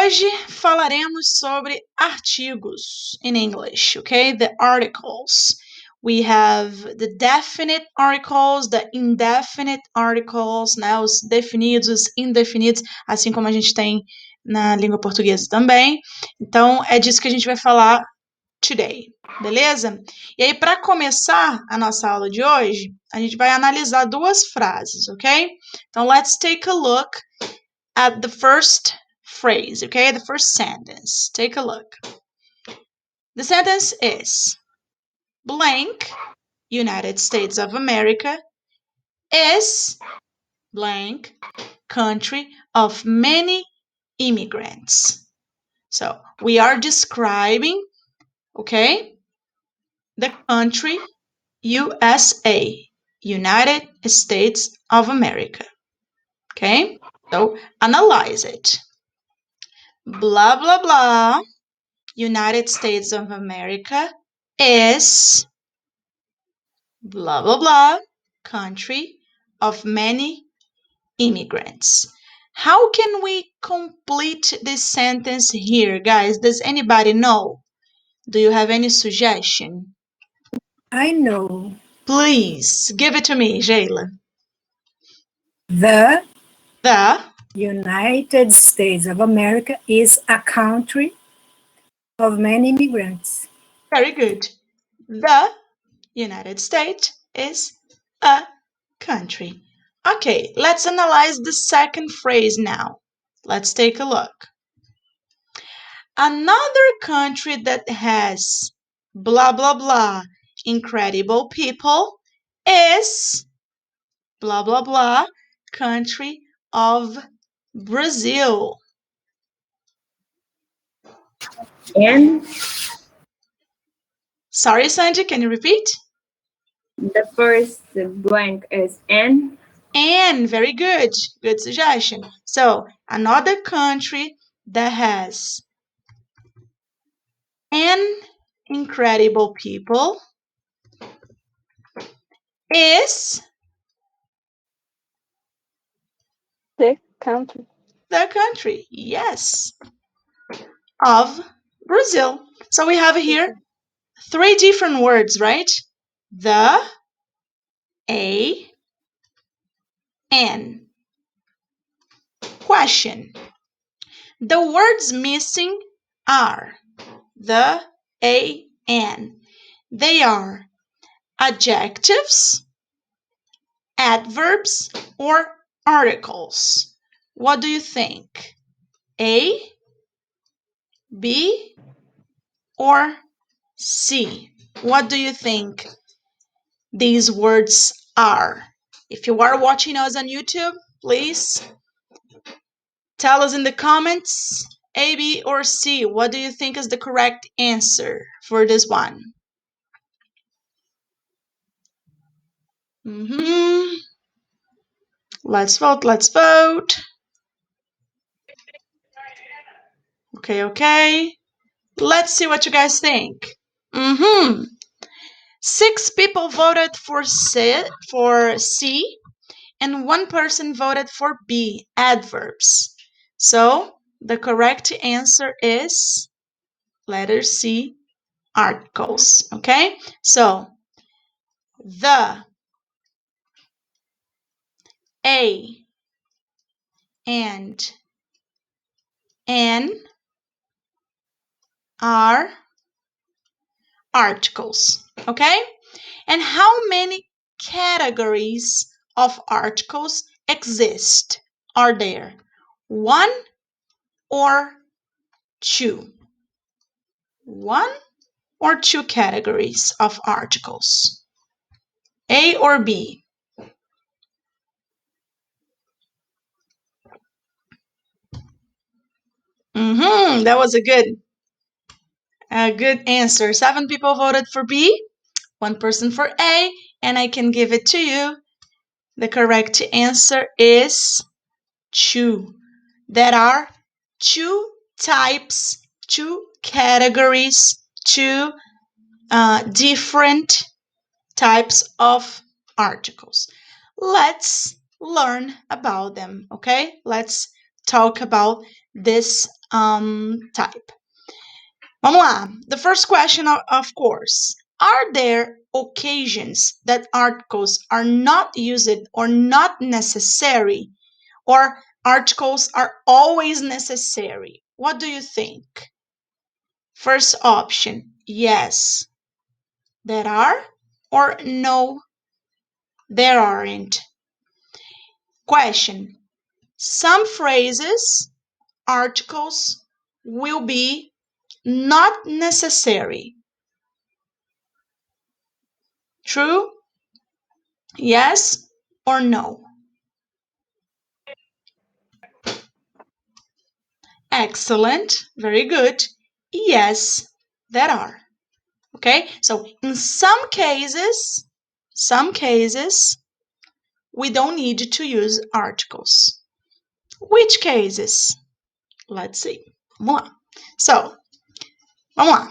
Hoje falaremos sobre artigos in English, okay? The articles. We have the definite articles, the indefinite articles, né? Os definidos, os indefinidos, assim como a gente tem na língua portuguesa também. Então, é disso que a gente vai falar today, beleza? E aí, para começar a nossa aula de hoje, a gente vai analisar duas frases, ok? Então, let's take a look at the first phrase, okay? The first sentence. Take a look. The sentence is, blank, United States of America, is blank, country of many immigrants. So, we are describing, okay, the country USA, United States of America. Okay? So, analyze it. Blah, blah, blah. United States of America is blah, blah, blah, country of many immigrants. How can we complete this sentence here, guys? Does anybody know? Do you have any suggestion? I know. Please, give it to me, Jayla. The The United States of America is a country of many immigrants. Very good. The United States is a country. Okay, let's analyze the second phrase now. Let's take a look. Another country that has blah, blah, blah, incredible people is blah, blah, blah, country of Brazil. And Sorry, Sandy, can you repeat? the first blank is N. And very good. Good suggestion. So, another country that has an incredible people is The country. the country, yes, of Brazil. So we have here three different words, right? The, a, an. Question. The words missing are the, a, an. They are adjectives, adverbs, or articles. What do you think? A, B, or C? What do you think these words are? If you are watching us on YouTube, please tell us in the comments, A, B, or C. What do you think is the correct answer for this one? Let's vote, let's vote. Okay. Let's see what you guys think. 6 people voted for C, and 1 person voted for B, adverbs. So the correct answer is letter C, articles. Okay? So the, a, and an are articles. Okay? And how many categories of articles exist? Are there 1 or 2? 1 or 2 categories of articles? A or B? That was a good answer. 7 people voted for B, 1 person for A, and I can give it to you. The correct answer is 2. There are 2 types, 2 categories, 2 different types of articles. Let's learn about them, okay? Let's talk about this type. Vamos lá. The first question, of course. Are there occasions that articles are not used or not necessary, or articles are always necessary? What do you think? First option, yes, there are, or no, there aren't. Question, some phrases, articles will be not necessary. True? Yes or no? Excellent. Very good. Yes, there are. Okay, so in some cases, we don't need to use articles. Which cases? Let's see. Vamos lá. So, vamos lá.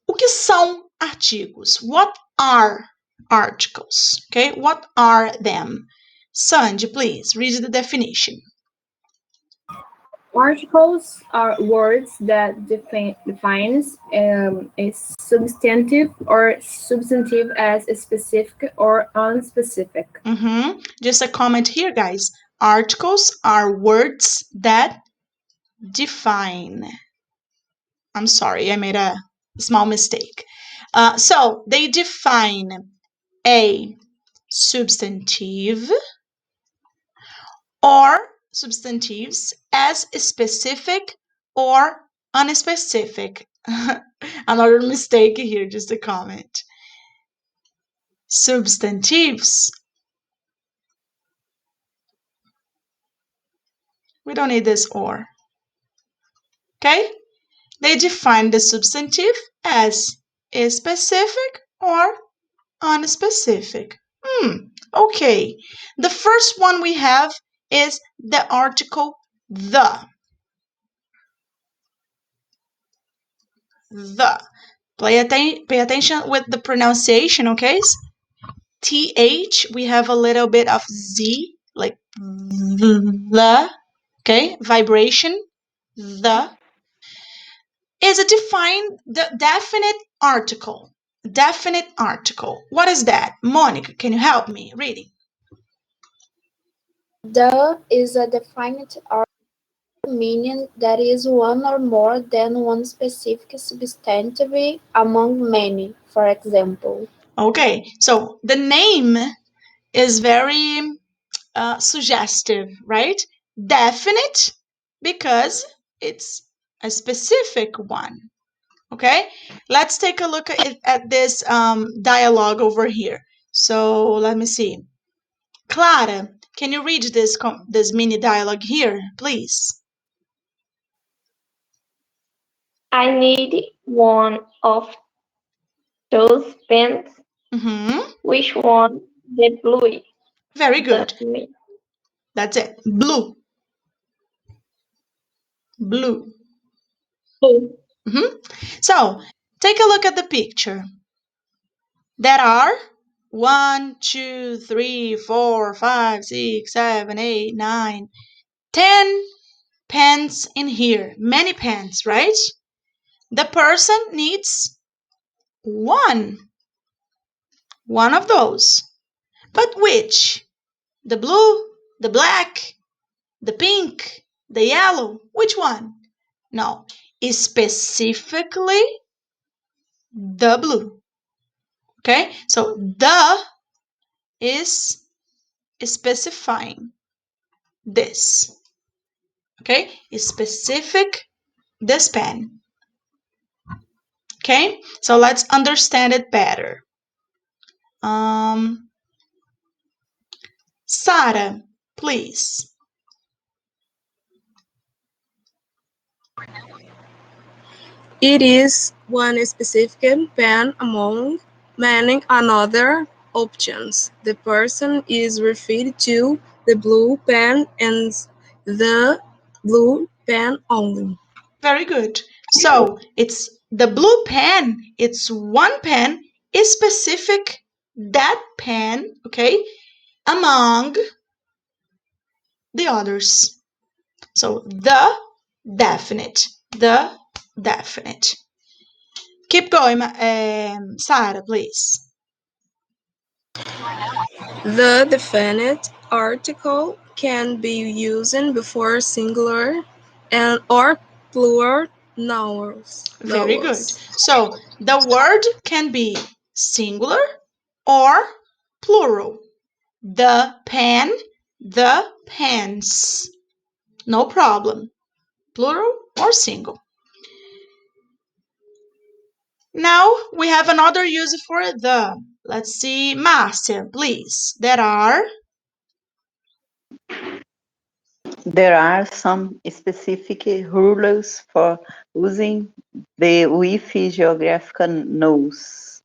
O que são artigos? What are articles? Okay, what are them? Sandy, please read the definition. Articles are words that defines a substantive or substantive as specific or unspecific. Just a comment here, guys. Articles are words that define. I'm sorry, I made a small mistake. So they define a substantive or substantives as specific or unspecific. Another mistake here, just a comment. Substantives. We don't need this or. Okay? They define the substantive as specific or unspecific. Okay. The first one we have is the article the. The. Pay attention with the pronunciation, okay? TH, we have a little bit of Z, like the, okay? Vibration, the. Is a defined definite article. Definite article. What is that? Monica, can you help me reading? The is a definite article, meaning there is one or more than one specific substantive among many, for example. Okay, so the name is very suggestive, right? Definite because it's a specific one. Okay, let's take a look at this dialogue over here. So let me see. Clara, can you read this mini dialogue here, please? I need one of those pens. Which one? The blue. Very good. That's it. Blue. Blue. Blue. So take a look at the picture. There are 1, 2, 3, 4, 5, 6, 7, 8, 9, 10 pens in here. Many pens, right? The person needs one of those. But which? The blue, the black, the pink, the yellow? Which one? No, specifically the blue. Okay, so the is specifying this. Okay, specific this pen. Okay, so let's understand it better. Sarah, please. It is one specific pen among many other options. The person is referred to the blue pen and the blue pen only. Very good. So it's the blue pen, it's one pen, is specific that pen, okay, among the others. So definite. The definite. Keep going, Sarah, please. The definite article can be used before singular and or plural nouns. Very good. So the word can be singular or plural. The pen, the pens. No problem. Plural or single. Now we have another use for the. Let's see, Marcia, please. There are some specific rules for using the with geographical nodes.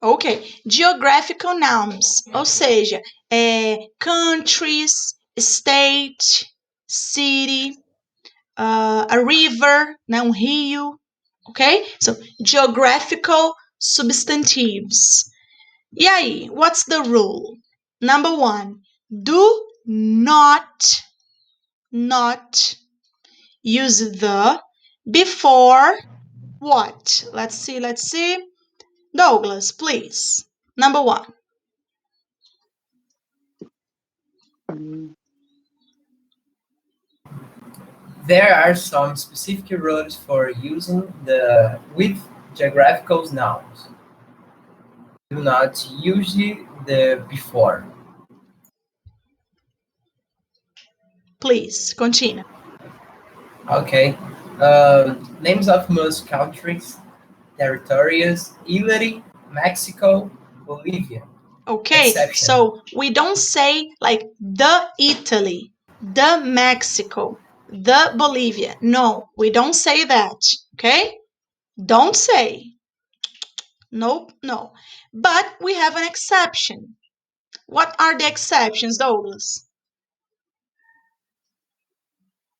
Ok, geographical nouns, ou seja, countries, state, city, a river, né, um rio, ok? So, geographical substantives. E aí, what's the rule? Number one, do not use the before what? Let's see. Douglas, please. Number one. There are some specific rules for using the with geographical nouns. Do not use the before. Please, continue. Okay. Names of most countries, territories: Italy, Mexico, Bolivia. Okay, Exception. so we don't say like the Italy, the Mexico, the Bolivia. No, we don't say that. Okay? Don't say. Nope, no. But we have an exception. What are the exceptions, Douglas?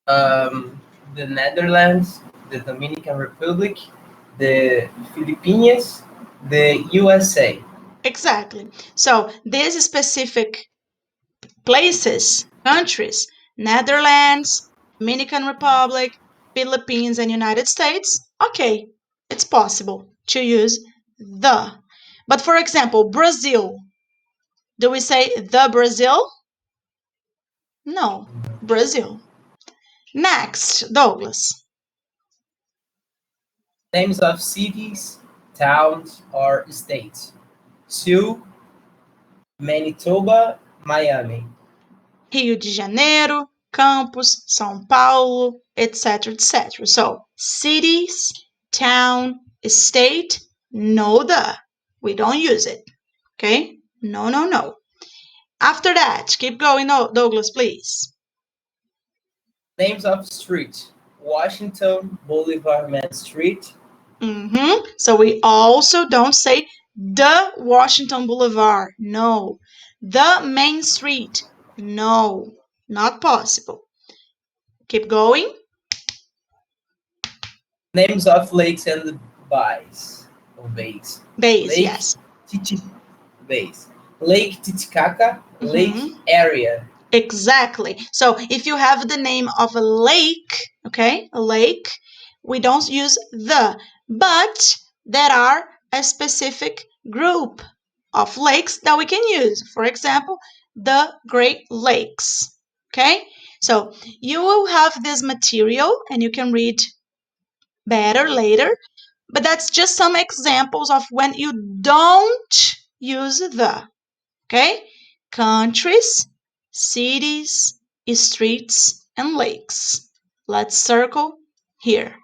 The Netherlands, the Dominican Republic, the Philippines, the USA. Exactly. So these specific places, countries, Netherlands, Dominican Republic, Philippines, and United States, okay, it's possible to use the. But for example, Brazil, do we say the Brazil? No, Brazil. Next, Douglas. Names of cities, towns, or states: Sioux, Manitoba, Miami. Rio de Janeiro, Campos, São Paulo, etc., etc. So, cities, town, state, no the. We don't use it. Okay? No, no, no. After that, keep going, Douglas, please. Names of street: Washington, Boulevard, Main Street. So we also don't say the Washington Boulevard. No. The Main Street. No. Not possible. Keep going. Names of lakes and bays. Bays. Base, Lake yes. Bays. Lake Titicaca, Lake Area. Exactly. So if you have the name of a lake, okay, a lake, we don't use the, but there are a specific group of lakes that we can use. For example, the Great Lakes. Okay, so you will have this material and you can read better later, but that's just some examples of when you don't use the. Okay, countries, cities, streets, and lakes. Let's circle here.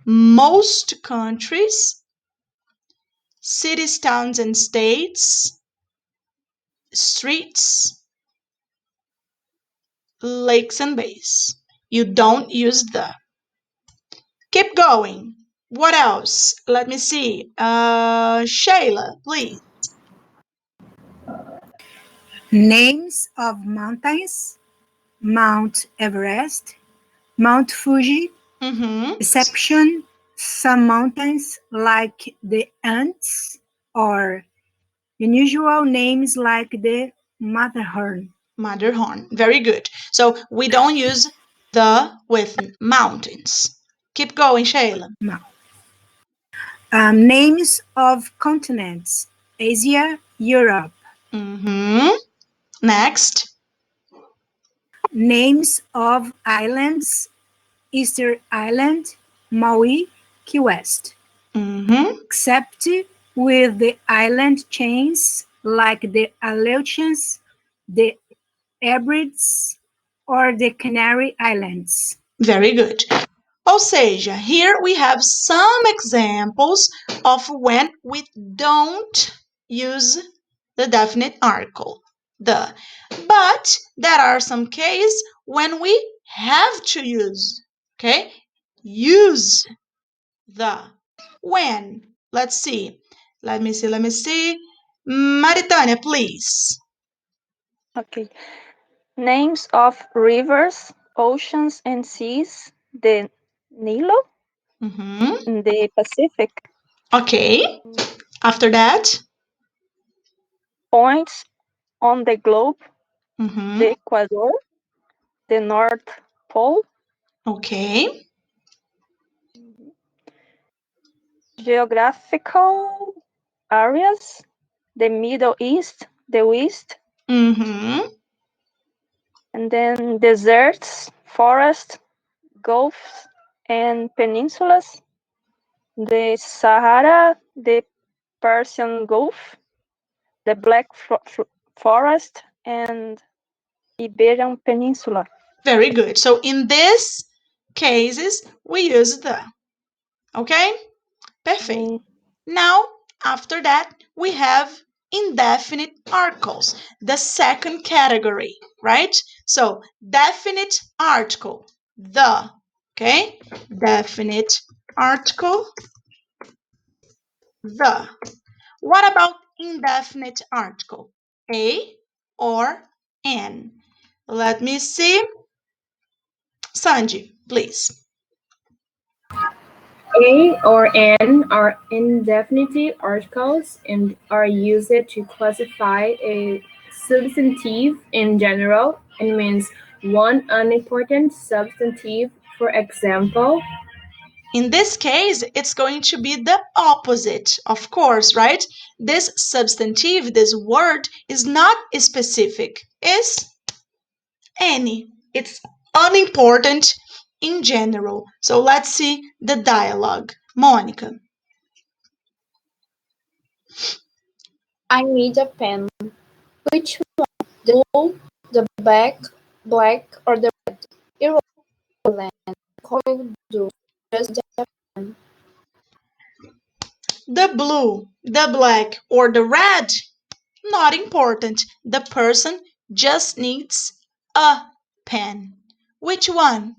Most countries, cities, towns, and states, streets, lakes, and bays. You don't use the. Keep going. What else? Let me see. Shayla, please. Names of mountains: Mount Everest, Mount Fuji, exception some mountains like the Andes, or unusual names like the Matterhorn. Matterhorn. Very good. So we don't use The with mountains. Keep going, Shayla. Names of continents: Asia, Europe. Mm-hmm. Next. Names of islands: Easter Island, Maui, Key West. Mm-hmm. Except with the island chains like the Aleutians, the Hebrides, or the Canary Islands. Very good. Ou seja, here we have some examples of when we don't use the definite article, the. But there are some cases when we have to use, okay? Use the. When? Let's see. Let me see. Maritania, please. Okay. Names of rivers, oceans, and seas: the Nilo Mm-hmm. in the Pacific. Okay. After that. Points on the globe: Mm-hmm. the Equator, the North Pole. Okay. Geographical areas: the Middle East, the West. Mm-hmm. And then deserts, forests, gulfs, and peninsulas: the Sahara, the Persian Gulf, the Black Forest, and Iberian Peninsula. Very good. So in these cases, we use the. Okay? Perfect. Now, after that, we have indefinite articles, the second category, right? So, definite article, the. Okay? Definite article, the. What about indefinite article? A or an? Let me see. Sanji, please. A or an are indefinite articles and are used to classify a substantive in general and means one unimportant substantive. For example, In this case, it's going to be the opposite, of course, right? This substantive, this word, is not specific, it's any. It's unimportant in general. So let's see the dialogue. Monica. I need a pen. Which one? The blue, the black, or the red? Irrelevant. Could do. Just a pen. The blue, the black, or the red? Not important. The person just needs a pen. Which one?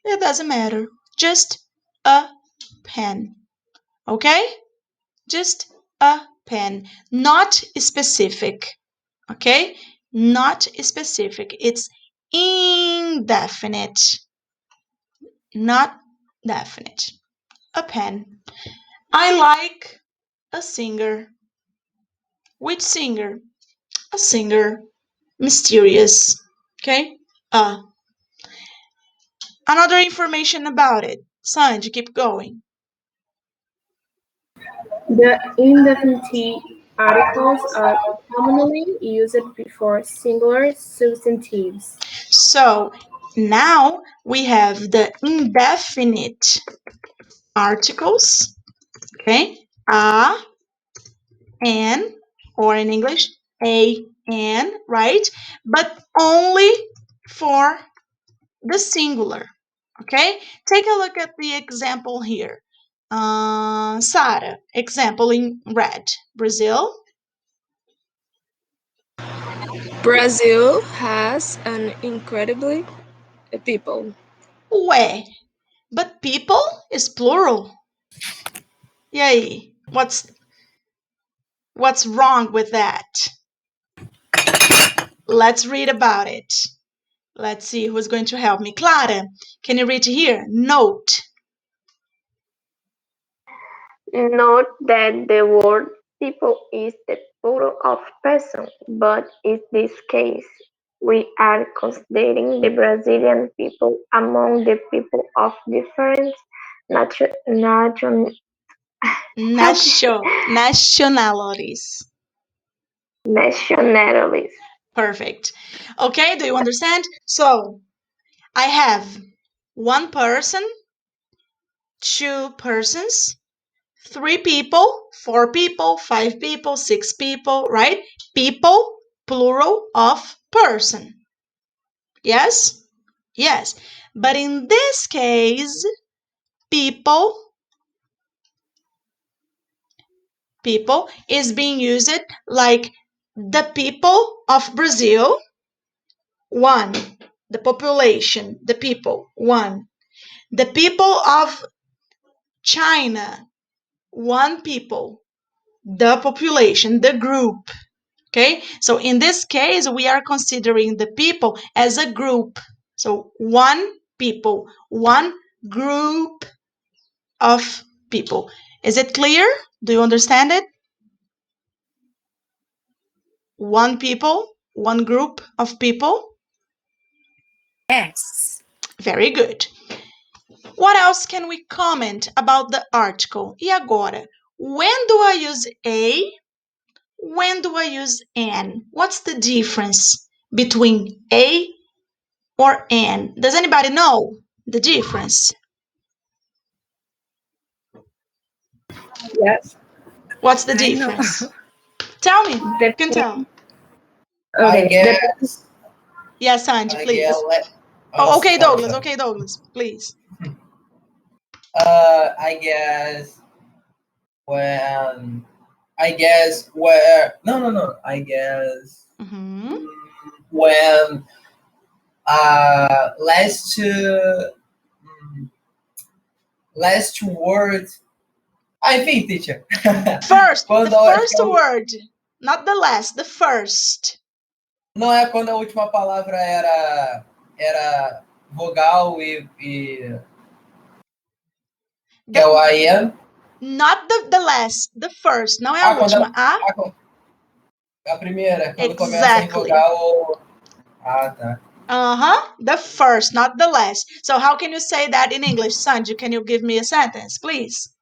It doesn't matter. Just a pen. Okay? Just a pen. Not specific. Okay? Not specific. It's indefinite. Not definite. A pen. I like a singer. Which singer? A singer. Mysterious. Okay? Another information about it. Sanj, keep going. the indefinite articles are commonly used before singular substantives. So now we have the indefinite articles. Okay? A, an, or in English, a, an, right? But only for the singular. Okay? Take a look at the example here. Sarah, example in red. Brazil. Brazil has an incredibly people. Ué, but people is plural. E aí? What's wrong with that? Let's read about it. Let's see who's going to help me. Clara, can you read here? Note. Note that the word people is the plural of person, but in this case, we are considering the Brazilian people among the people of different Nationalities. nationalities. Perfect. Okay, do you understand? So I have one person, two persons, three people, four people, five people, six people, right? People, plural of person. Yes? Yes. But in this case, people is being used like the people of Brazil, one. The population, the people, one. The people of China, one people. The population, the group. Okay, so in this case, we are considering the people as a group. So one people, one group of people. Is it clear? Do you understand it? One people, one group of people. Yes. Very good. What else can we comment about the article? E agora? When do I use a? When do I use an? What's the difference between a or an? Does anybody know the difference? Yes. What's the I know. difference? Tell me. You The, can tell. I okay. guess. Yes, Sandy, I please. guess. Oh, okay, Sorry, Douglas. sorry. Okay, Douglas, please. I guess when. I guess where. No. I guess Mm-hmm. when last last word. I think, teacher. First, the Quando acho first word, not the last, the first. não é quando a última palavra era vogal que é o I am. Not the last, the first. Não é a Quando última. a primeira, quando começa em Exactly. vogal. Tá. Uh-huh. The first, not the last. So how can you say that in English? Sanji, can you give me a sentence, please?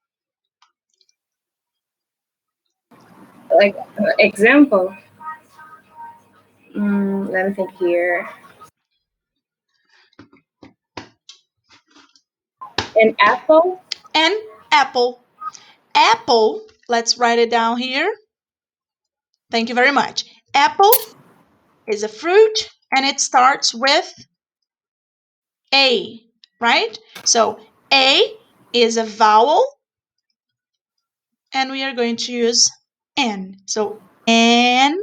Like example. Let me think here. An apple. An apple. Apple, let's write it down here. Thank you very much. Apple is a fruit and it starts with A, right? So A is a vowel and we are going to use N. So an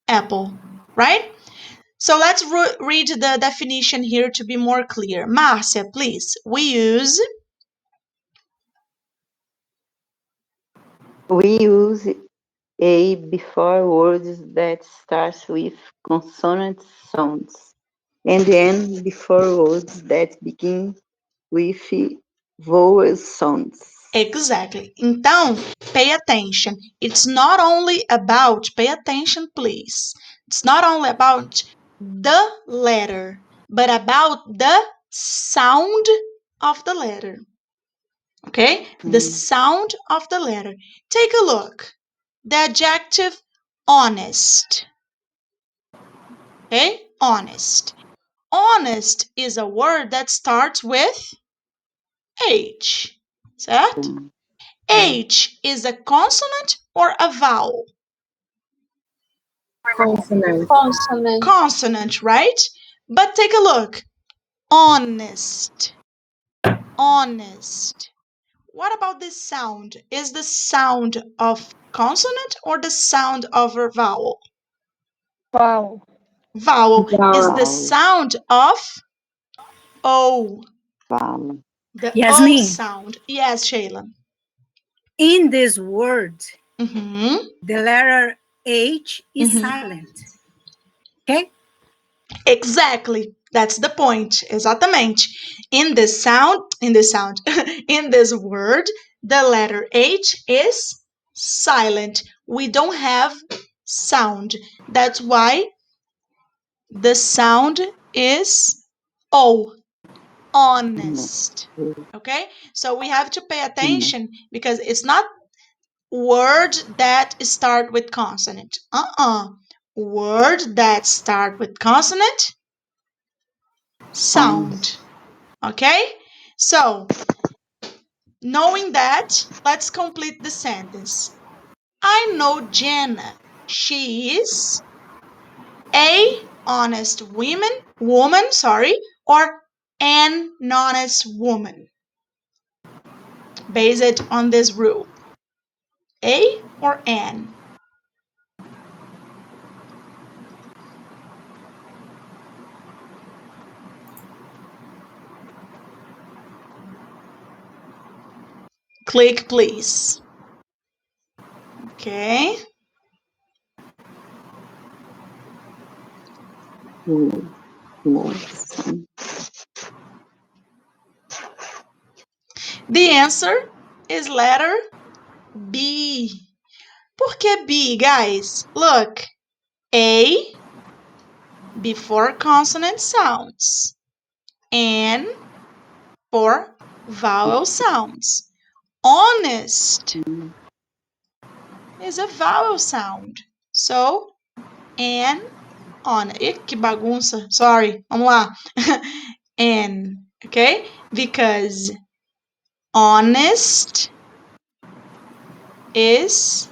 apple, right? So let's read the definition here to be more clear. Marcia, please. We use a before words that starts with consonant sounds, and n before words that begin with vowel sounds. Exactly. Então, pay attention. It's not only about, pay attention please. It's not only about the letter, but about the sound of the letter. Okay? The sound of the letter. Take a look. The adjective honest. Okay? Honest. Honest is a word that starts with H. Certo? H is a consonant or a vowel? Consonant. Consonant. Consonant, right? But take a look. Honest. Honest. What about this sound? Is the sound of consonant or the sound of a vowel? Wow. Vowel is the Vowel. sound of O. Vowel. The O Yasmin, sound. Yes, Shayla. in this word, Mm-hmm. the letter H is silent. Okay? Exactly. That's the point. Exatamente. In this in this word, the letter H is silent. We don't have sound. That's why The sound is O, honest. Okay, so we have to pay attention because it's not word that start with consonant. Word that start with consonant, sound. Okay, so knowing that, let's complete the sentence. I know Jenna. She is a honest woman, or an honest woman. Based on this rule. A or an? Click, please. Okay. The answer is letter B. Por que B, guys? Look, A before consonant sounds, N for vowel sounds. Honest is a vowel sound. So, N, on. Ih, que bagunça. Sorry. Vamos lá. N, okay? Because honest is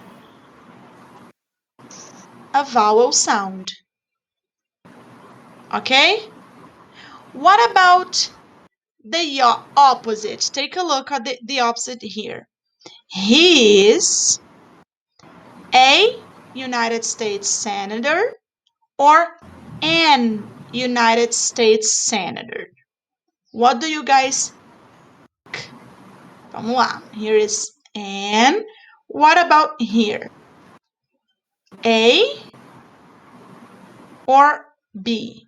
a vowel sound. Okay? What about the opposite? Take a look at the opposite here. He is a United States Senator or an United States Senator. What do you guys think? Vamos lá. Here is an. What about here? A or B?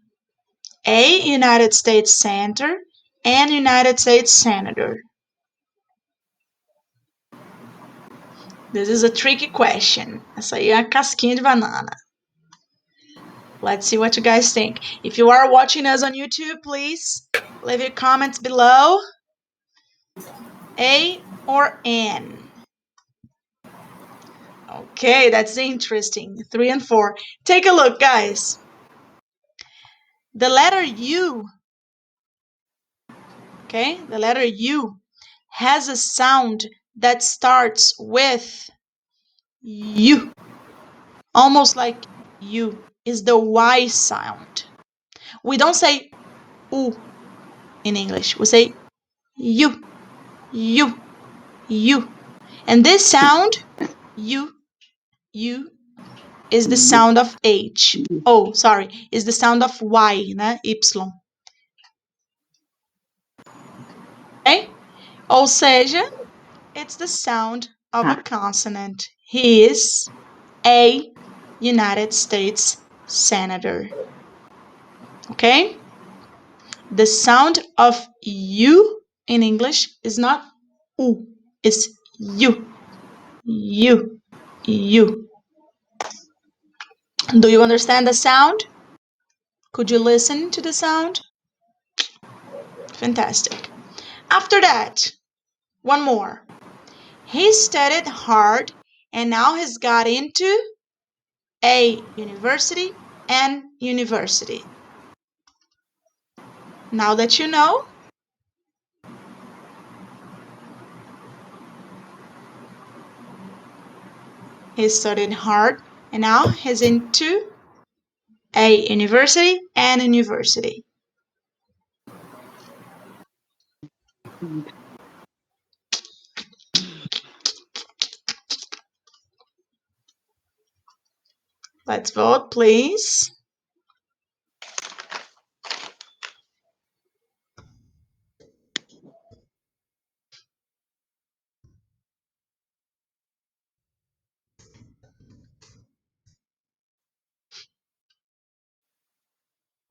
A United States Senator and United States Senator. This is a tricky question. Essa aí é a casquinha de banana. Let's see what you guys think. If you are watching us on YouTube, please leave your comments below. A or N? Okay, that's interesting. 3 and 4. Take a look, guys. The letter U, okay, the letter U has a sound that starts with U, almost like U, is the Y sound. We don't say U in English. We say U, U, U. And this sound, U, is the sound of H. Oh, sorry, is the sound of Y, né? Y. Okay? Ou seja, it's the sound of a consonant. He is a United States Senator. Okay? The sound of U in English is not U, it's U. U. U. Do you understand the sound? Could you listen to the sound? Fantastic. After that, one more. He studied hard and now he's got into a university and university. Now that you know, he studied hard and now he's into a university and university. Let's vote, please.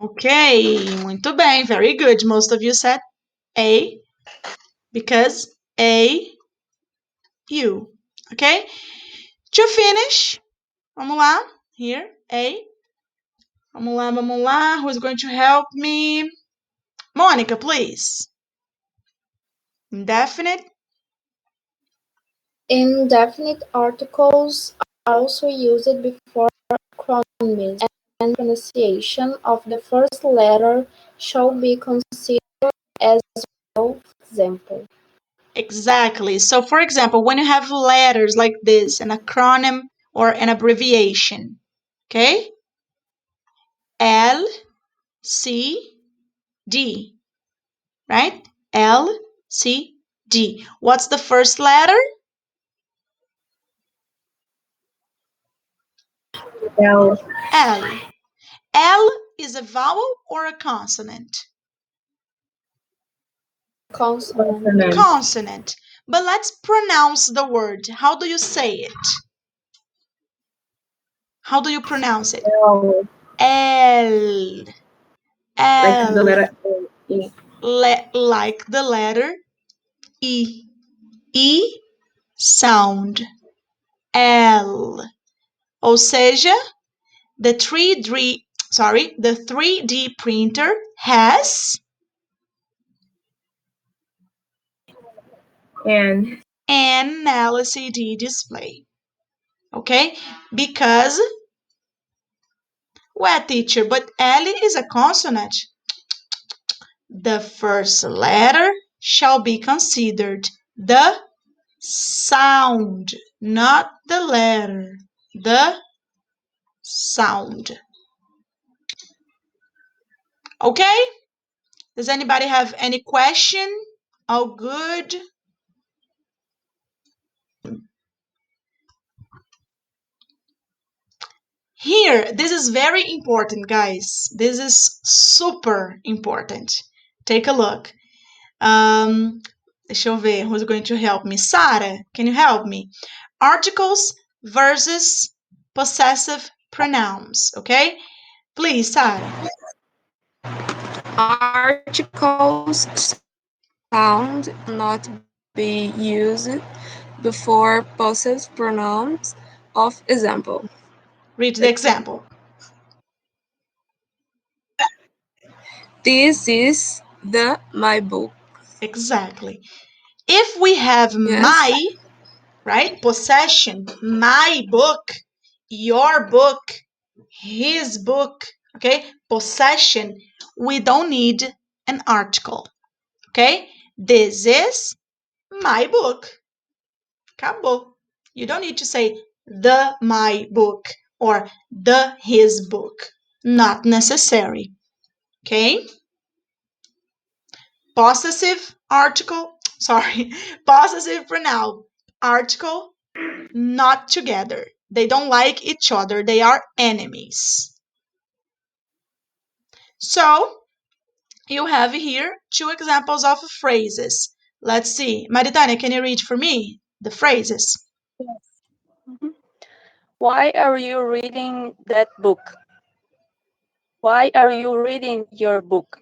Okay, muito bem, very good. Most of you said A because A, U. Okay? To finish, vamos lá, here, A. Vamos lá. Who's going to help me? Monica, please. Indefinite. Indefinite articles are also used before acronyms, and pronunciation of the first letter shall be considered as well. Example. Exactly. So, for example, when you have letters like this, an acronym or an abbreviation, okay? L, C, D, right? L, C, D. What's the first letter? L. L. L is a vowel or a consonant? Consonant. Consonant. But let's pronounce the word. How do you say it? How do you pronounce it? L. L. Like the L. letter E. Like the letter E. E sound. L. Ou seja, the 3D printer has N. an LCD display. Okay? Because, well, teacher, but L is a consonant. The first letter shall be considered the sound, not the letter. The sound. Okay? Does anybody have any question? All good? Here, this is very important, guys. This is super important. Take a look. Deixa eu ver who's going to help me. Sarah, can you help me? Articles versus possessive pronouns, okay? Please, Sarah. Articles sound not be used before possessive pronouns. Of example, Read the example. this is the my book. Exactly. If we have Yes. my, right, possession, my book, your book, his book, okay, possession, we don't need an article, okay? This is my book. Acabou. You don't need to say the my book or the his book. Not necessary, okay? Possessive article, sorry, possessive pronoun, article, not together. They don't like each other. They are enemies. So, you have here two examples of phrases. Let's see. Maritania, can you read for me the phrases? Yes. Mhm. Why are you reading that book? Why are you reading your book?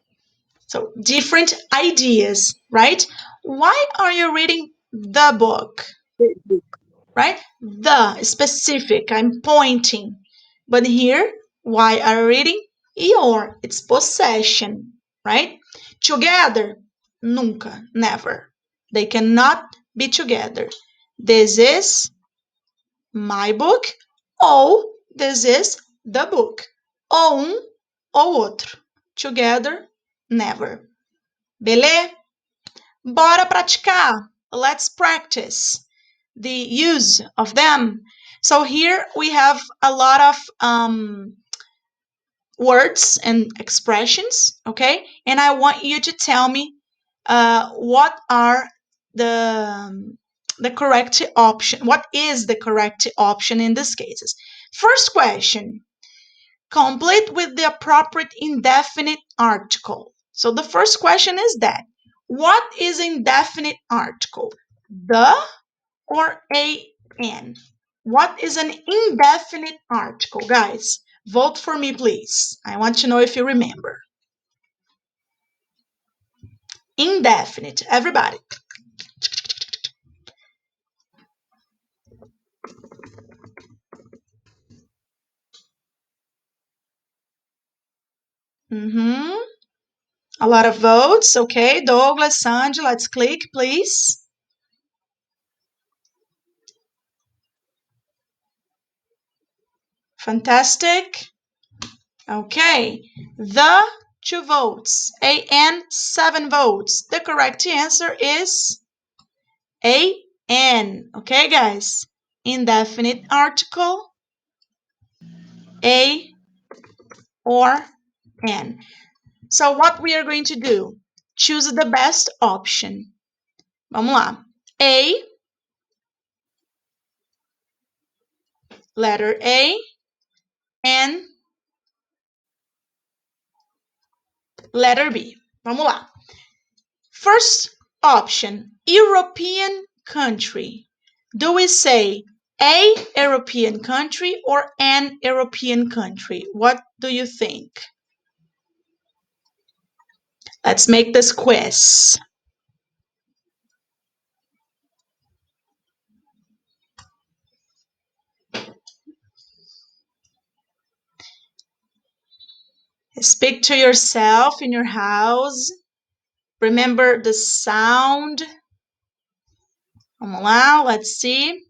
So, different ideas, right? Why are you reading the book? The book. Right? The specific, I'm pointing. But here, why are you reading? Your, it's possession, right? Together, nunca, never. They cannot be together. This is my book ou this is the book. Ou ou outro. Together, never. Beleza? Bora praticar. Let's practice the use of them. So here we have a lot of words and expressions, okay? And I want you to tell me what are the correct option. What is the correct option in these cases? First question, complete with the appropriate indefinite article. So the first question is that. What is indefinite article? The or an? What is an indefinite article, guys? Vote for me, please. I want to know if you remember. Indefinite, everybody. A lot of votes. Okay, Douglas, Sandy, let's click, please. Fantastic. Okay, the 2 votes, A and 7 votes. The correct answer is A N. Okay, guys. Indefinite article, A or N. So what we are going to do? Choose the best option. Vamos lá. A, letter A, and letter B. Vamos lá. First option, European country. Do we say a European country or an European country? What do you think? Let's make this quiz. Speak to yourself in your house. Remember the sound. Vamos lá, let's see.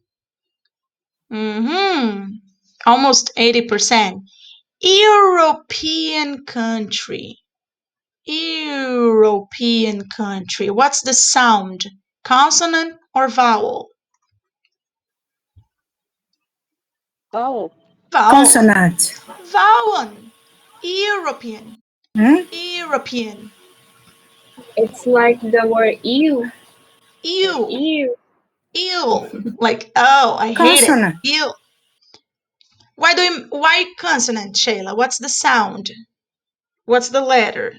Almost 80%. European country. European country. What's the sound? Consonant or vowel? Vowel. Vowel. Consonant. Vowel. European. European. It's like the word ew. Ew. Ew. Ew. Like, oh, I hate it. Ew. Why consonant, Shayla? What's the sound? What's the letter?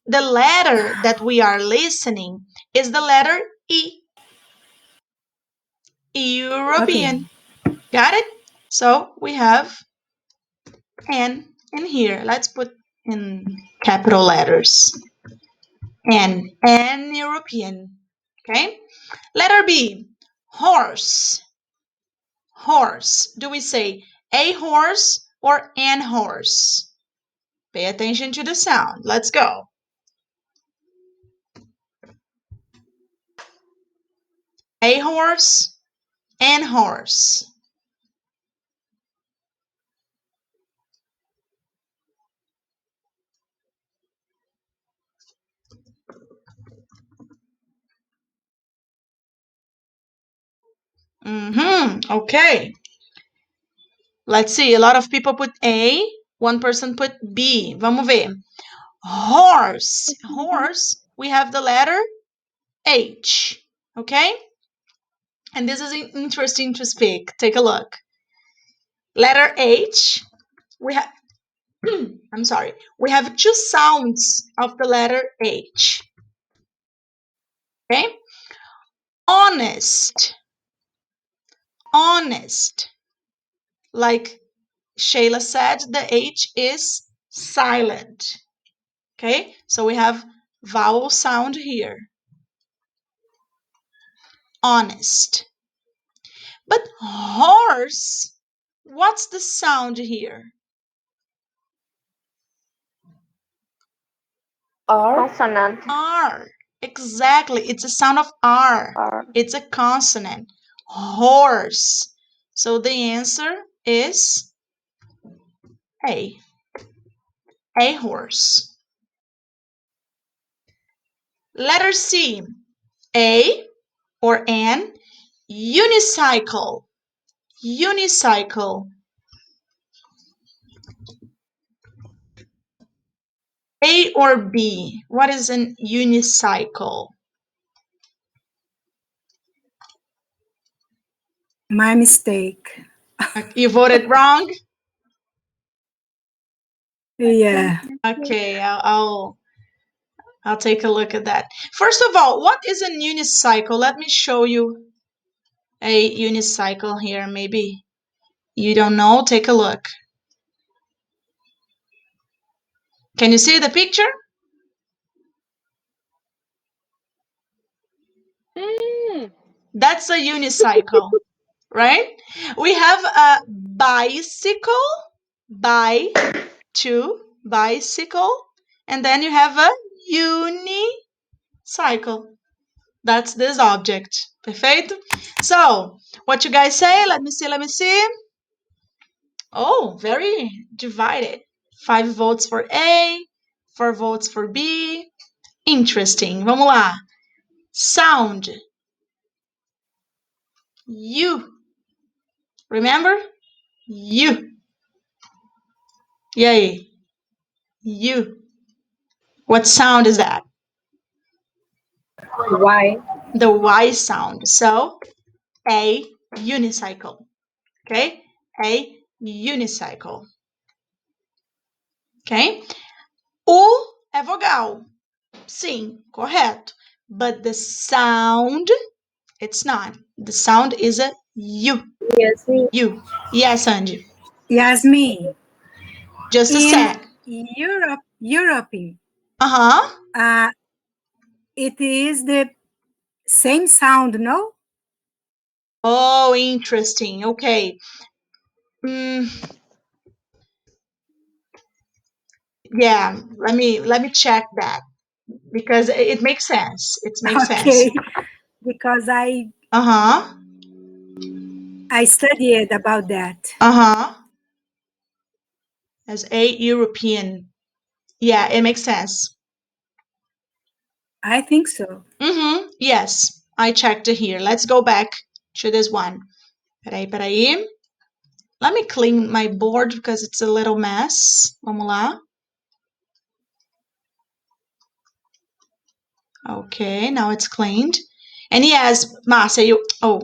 The letter that we are listening is the letter E. European. Okay. Got it? So we have N in here. Let's put in capital letters. N European. Okay? Letter B, horse. Horse. Do we say a horse or an horse? Pay attention to the sound. Let's go. A horse, an horse. Okay. Let's see. A lot of people put A. One person put B. Vamos ver. Horse. Horse. We have the letter H. Okay? And this is interesting to speak. Take a look. Letter H. We have I'm sorry. We have 2 sounds of the letter H. Okay? Honest. Honest. Like Shayla said, the H is silent. Okay? So we have vowel sound here. Honest. But horse, what's the sound here? R. Consonant. R. Exactly. It's a sound of R. R. It's a consonant. Horse. So the answer is A. A horse. Letter C. A or an. Unicycle. Unicycle. A or B? What is an unicycle? My mistake. You voted wrong? Yeah. Okay, I'll take a look at that. First of all, what is a unicycle? Let me show you a unicycle here. Maybe you don't know. Take a look. Can you see the picture? That's a unicycle, right? We have a bicycle By, two, bicycle, and then you have a unicycle. That's this object. Perfeito? So, what you guys say? Let me see. Oh, very divided. 5 votes for A, 4 votes for B. Interesting. Vamos lá. Sound. You. Remember? You. E aí? You. What sound is that? Y. The Y sound. So, a unicycle. Okay? A unicycle. Okay? U é vogal. Sim, correto. But the sound, it's not. The sound is a U. Yes, me. U. Yes, Andy. Yasmin, Just a in sec. Europe, Uh-huh. it is the same sound, no? Oh, interesting. Okay. Yeah, let me check that because it makes sense. It makes sense. Okay, because I Uh-huh. studied about that. Uh-huh. As a European. Yeah, it makes sense. I think so. Mm-hmm. Yes, I checked it here. Let's go back to this one. Peraí. Let me clean my board because it's a little mess. Vamos lá. Okay, now it's cleaned. And yes, Márcia,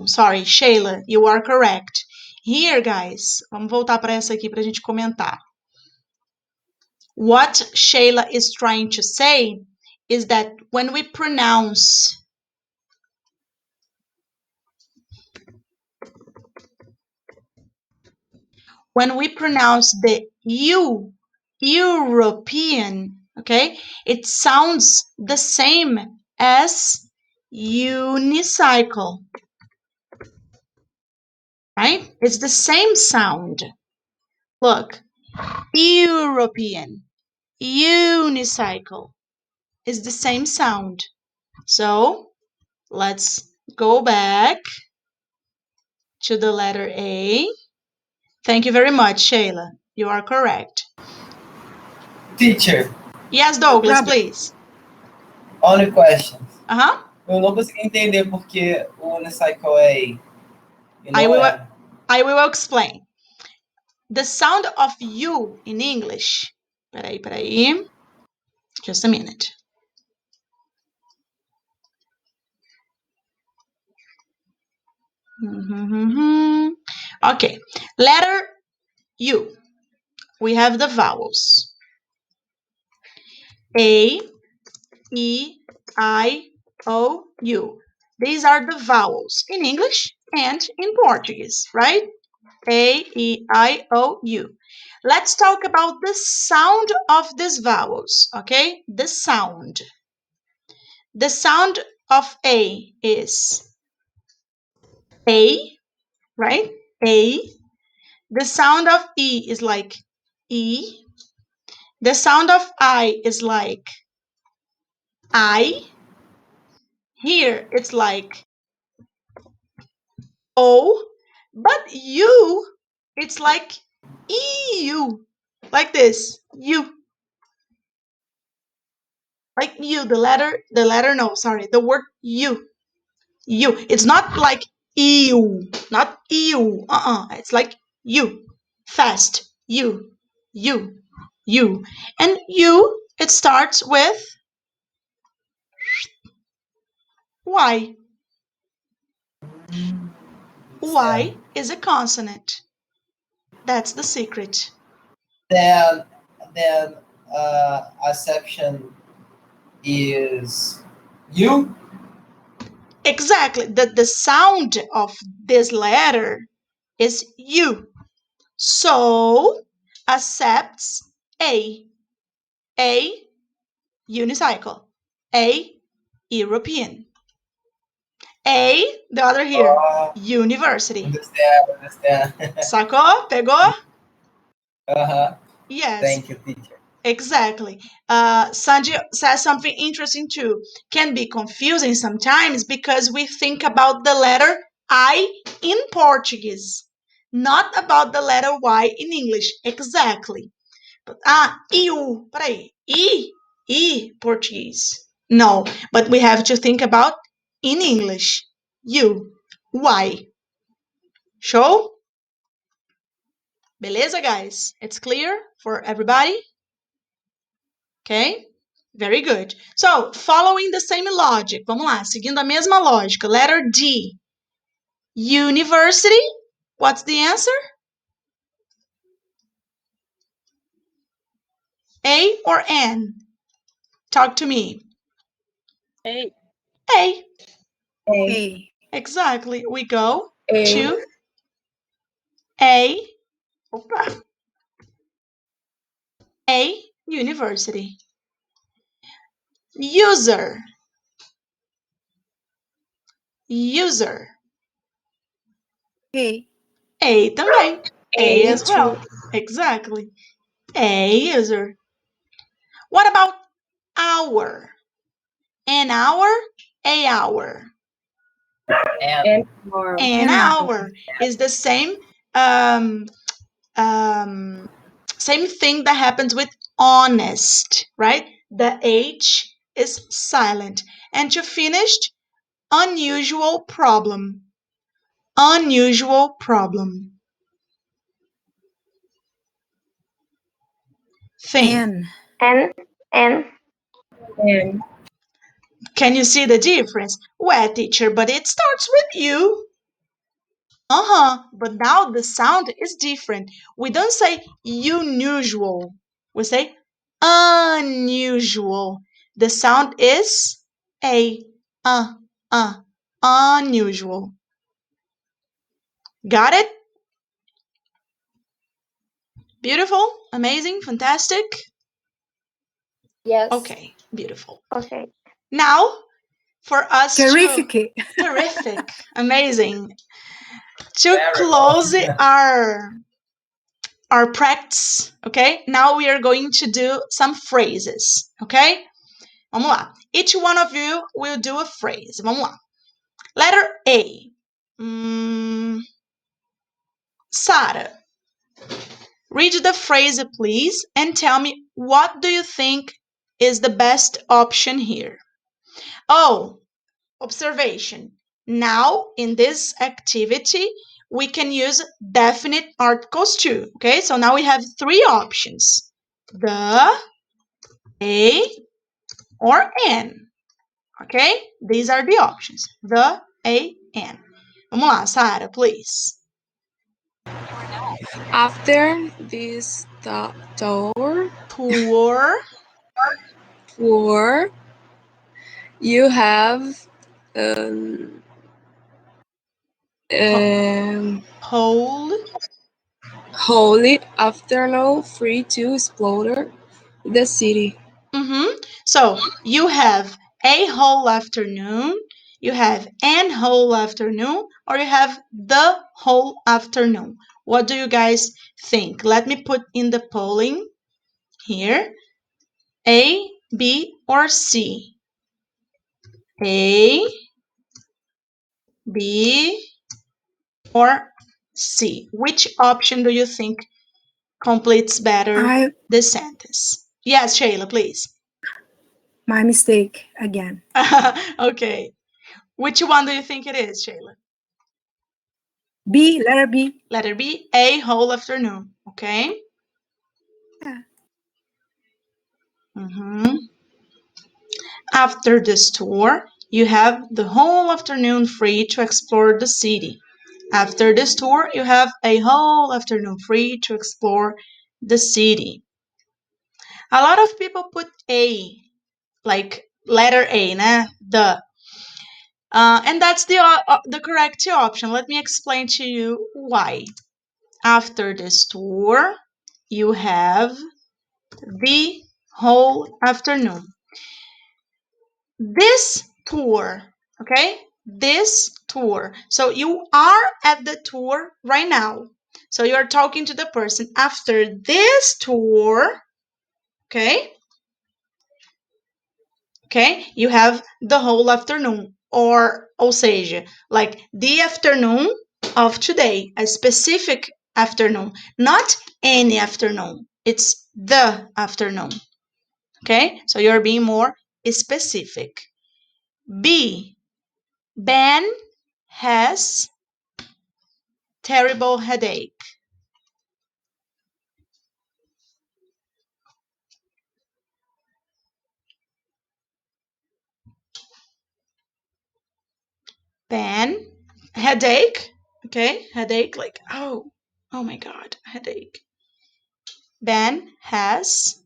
sorry, Sheila, you are correct. Here, guys, vamos voltar para essa aqui para a gente comentar. What Sheila is trying to say is that when we pronounce the U, European, okay, it sounds the same as unicycle, right? It's the same sound. Look, European, unicycle is the same sound. So let's go back to the letter A. Thank you very much, Sheila. You are correct. Teacher, Yes, Douglas, please. only questions. Uh-huh. Eu não consegui entender porque o unicycle é E. E não é. I will explain. The sound of U in English. Peraí. Just a minute. Okay. Letter U. We have the vowels. A, E, I, O, U. These are the vowels in English and in Portuguese, right? A, E, I, O, U. Let's talk about the sound of these vowels, okay? The sound. The sound of A is A, right? A. The sound of E is like E. The sound of I is like I. Here it's like O. But U, it's like EU. Like this. U. Like you, the word you. You. It's not like EU, not EU. It's like you. Fast. You. And you, it starts with Y. Y is a consonant. That's the secret. Then acception is U. Exactly. The sound of this letter is U. So accepts A. A, unicycle. A, European. A, the other here, university. Understand. Sacou? Pegou? Yes. Thank you, teacher. Exactly. Sanji says something interesting too. Can be confusing sometimes because we think about the letter I in Portuguese, not about the letter Y in English. Exactly. But iu, peraí, Portuguese. No, but we have to think about in English. You, Y. Show? Beleza, guys? It's clear for everybody? Ok? Very good. So, following the same logic. Vamos lá, seguindo a mesma lógica. Letter D. University. What's the answer? A or N? Talk to me. A. A. A. Exactly. We go A. to A. Opa. A. University. User. User. A. A também. A A as well. Exactly. A user. What about hour? An hour, a hour. An hour. An hour is the same same thing that happens with honest, right? The H is silent. And to finish, unusual problem. Unusual problem. Think. N. N. N. N. Can you see the difference? Well, teacher, but it starts with you. But now the sound is different. We don't say unusual. We say unusual. The sound is a, unusual. Got it? Beautiful, amazing, fantastic. Yes. Okay, beautiful. Okay. Now, for us Terrific. terrific, amazing. To Very close well. our practice, okay? Now we are going to do some phrases, okay? Vamos lá. Each one of you will do a phrase. Vamos lá. Letter A. Sara, read the phrase, please, and tell me what do you think is the best option here. Oh, observation. Now, in this activity, we can use definite articles too. Okay, so now we have three options. The, a, or an. Okay, these are the options. The, a, an. Vamos lá, Sara, please. After this tour, you have um, um, Whole. whole afternoon free to explore the city. So you have a whole afternoon, you have an whole afternoon, or you have the whole afternoon. What do you guys think? Let me put in the polling here. A, B, or C? A, B, or C? Which option do you think completes better the sentence? Yes, Shayla, please. My mistake again. Okay. Which one do you think it is, Shayla? B, letter B. Letter B, a whole afternoon. Okay? Yeah. After this tour, you have the whole afternoon free to explore the city. After this tour, you have a whole afternoon free to explore the city. A lot of people put A, like letter A, né? The. And that's the correct option. Let me explain to you why. After this tour, you have the whole afternoon. This tour, okay? This tour. So you are at the tour right now. So you are talking to the person after this tour, okay? Okay, you have the whole afternoon, ou seja, like the afternoon of today, a specific afternoon, not any afternoon. It's the afternoon. Okay, so you're being more specific. B, Ben has terrible headache. Ben, headache. Okay, headache, like, oh my God, headache. Ben has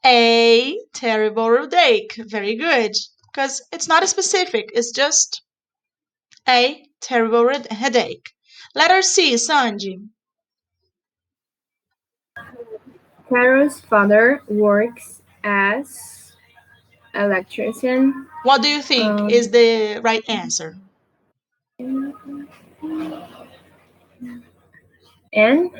a terrible headache. Very good, because it's not specific, it's just a terrible headache. Letter C, Sanji. Carol's father works as electrician. What do you think is the right answer? And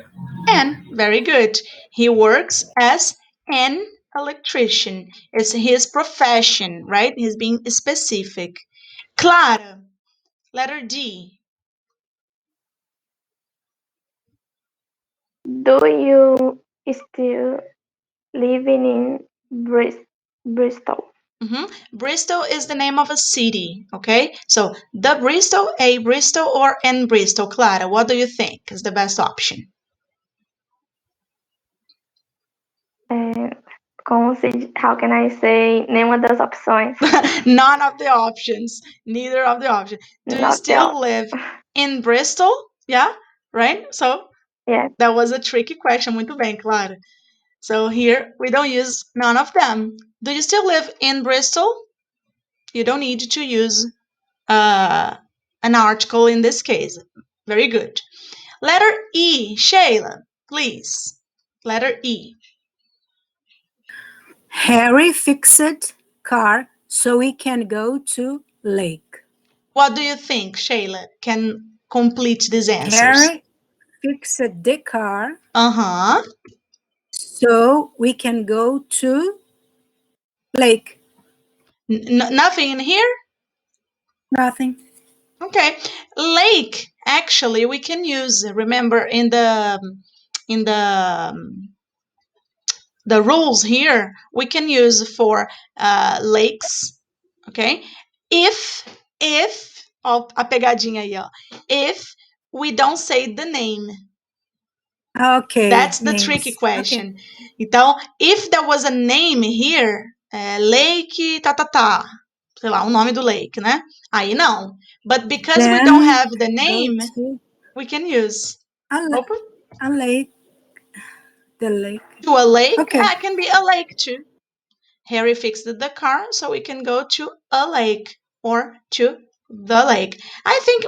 Very good. He works as an electrician. It's his profession, right? He's being specific. Clara, letter D. Do you still living in Bristol? Bristol is the name of a city, okay? So the Bristol, a Bristol, or an Bristol. Clara, what do you think is the best option? How can I say? Nenhuma das opções. None of the options. Neither of the options. Do you Not the still live in Bristol? Yeah, right? So yeah. that was a tricky question. Muito bem, Clara. So here we don't use none of them. Do you still live in Bristol? You don't need to use an article in this case. Very good. Letter E, Shayla, please. Letter E. Harry fixed car so we can go to lake. What do you think, Shayla? Can complete these answers. Harry fixed the car so we can go to lake. Nothing in here? Nothing. Okay. Lake, actually, we can use, remember, in the rules here, we can use for lakes, okay? If, ó, a pegadinha aí, ó. If we don't say the name. Okay. That's the tricky question. Okay. Então, if there was a name here, lake, sei lá, o nome do lake, né? Aí não. But because Then we don't have the name, we can use a lake. The lake. To a lake? Okay. It can be a lake too. Harry fixed the car, so we can go to a lake or to the lake. I think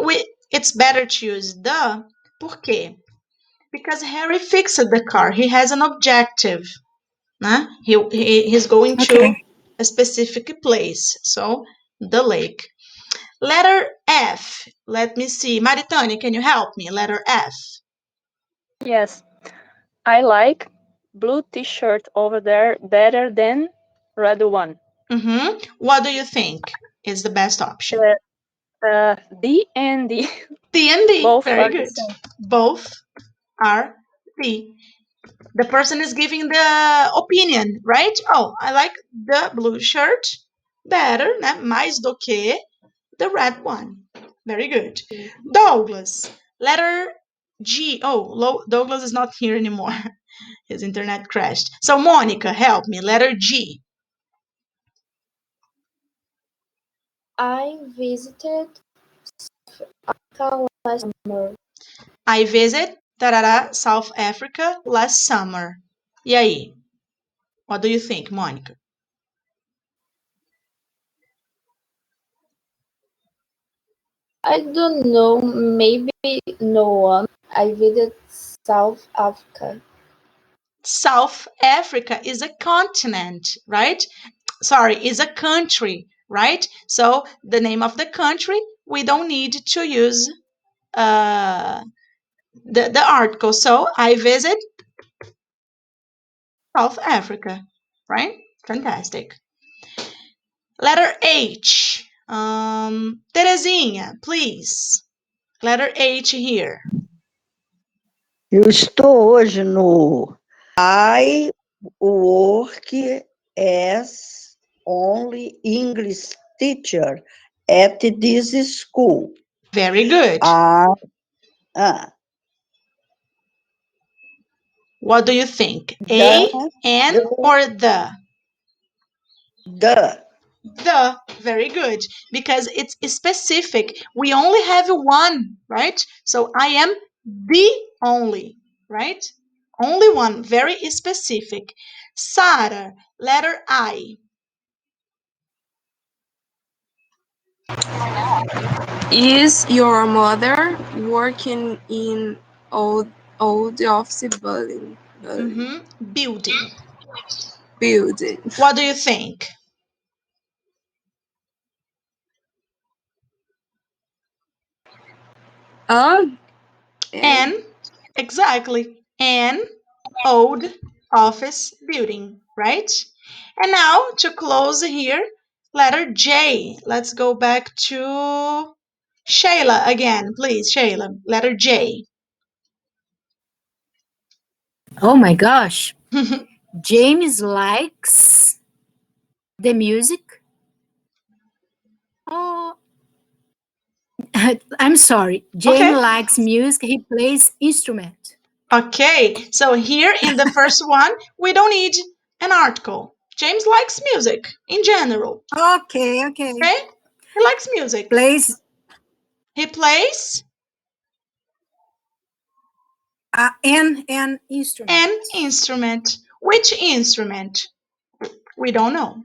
it's better to use the. Por quê? Because Harry fixed the car. He has an objective. Né? He's going to a specific place. So, the lake. Letter F. Let me see. Maritani, can you help me? Letter F. Yes. I like blue t-shirt over there better than red one. What do you think is the best option? D and D. D and D. Both Very are good. the same. Both are D. The person is giving the opinion, right? Oh, I like the blue shirt better, né? Mais do que the red one. Very good. Douglas, letter G. Oh, Douglas is not here anymore. His internet crashed. So, Monica, help me. Letter G. I visited Africa last summer. I visit South Africa last summer. E aí? What do you think, Monica? I don't know, maybe no one. I visited South Africa. South Africa is a continent, right? Sorry, is a country, right? So the name of the country we don't need to use the article. So I visit South Africa, right? Fantastic. Letter H. Terezinha, please. Letter H here. Eu estou hoje no I work as only English teacher at this school. Very good. What do you think? A, N, or the? The. Very good. Because it's specific. We only have one, right? So I am the only, right? Only one. Very specific. Sarah, letter I. Is your mother working in old office building? Building. Building. What do you think? And Exactly. An old office building, right? And now to close here, letter J. Let's go back to Shayla again, please. Shayla, letter J. Oh my gosh. James likes the music. Oh, I'm sorry. James Okay. likes music. He plays instrument. Okay, so here in the first one, we don't need an article. James likes music in general. Okay. Okay? He likes music. Plays He plays an instrument. an instrument. Which instrument? We don't know.